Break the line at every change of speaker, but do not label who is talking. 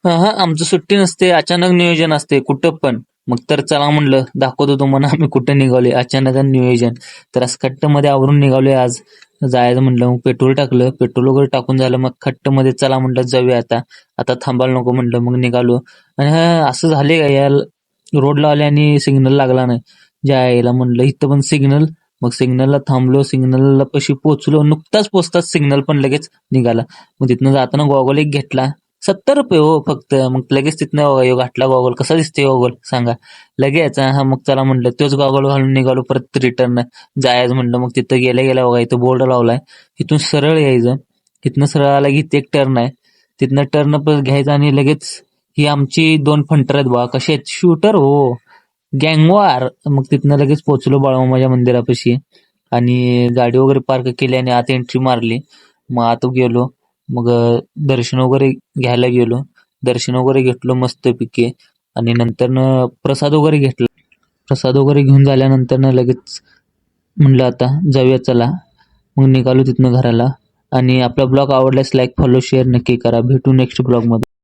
हा आमचं सुट्टी नसते, अचानक नियोजन असते कुठं पण. मग तर चला म्हणलं दाखवतो तुम्हाला आम्ही कुठं निघालोय, अचानक नियोजन. तर असं खट्ट मध्ये आवरून निघालोय आज. जायचं म्हणलं, मग पेट्रोल टाकलं, पेट्रोल वगैरे टाकून झालं, मग खट्ट मध्ये चला म्हणलं जाऊया आता. आता थांबायला नको म्हणलं, मग निघालो. आणि असं झाले का या रोडला आले आणि सिग्नल लागला नाही. जायला म्हणलं इथं पण सिग्नल. मग सिग्नलला थांबलो, सिग्नलला पशी पोहोचलो, नुकताच पोचताच सिग्नल पण लगेच निघाला. मग तिथनं जाताना गॉगल एक घेतला. 70 रुपये हो फक्त. मग लगेच तिथनं ह्यो घातला गॉगल. कसा दिसतोय गॉगल सांगा? लगेच हा मग चला म्हणलं तोच गॉगल घालून निघालो परत रिटर्न जायचं म्हणलं. मग तिथं गेल्या गेल्या बघा इथं बोर्ड लावलाय, इथून सरळ यायचं. इथनं सरळ आला की इथे एक टर्न आहे, तिथनं टर्न पण घ्यायचं आणि लगेच ही आमची 2 फंटर आहेत बघा. कशी आहेत? शूटर हो, गँगवार. मग तिथनं लगेच पोहोचलो बाळूमामाच्या मंदिरापाशी आणि गाडी वगैरे पार्क केली आणि आत एंट्री मारली. मग आत गेलो. मग दर्शन वगैरे घ्यायला गेलो. दर्शन वगैरे घेतलो मस्तपैकी आणि नंतर प्रसाद वगैरे घेतला. प्रसाद वगैरे घेऊन झाल्यानंतर लगेच म्हणलं आता जाऊया चला. मग निघालो तिथनं घराला. आणि आपला ब्लॉग आवडल्यास लाईक फॉलो शेअर नक्की करा. भेटू नेक्स्ट ब्लॉग मध्ये.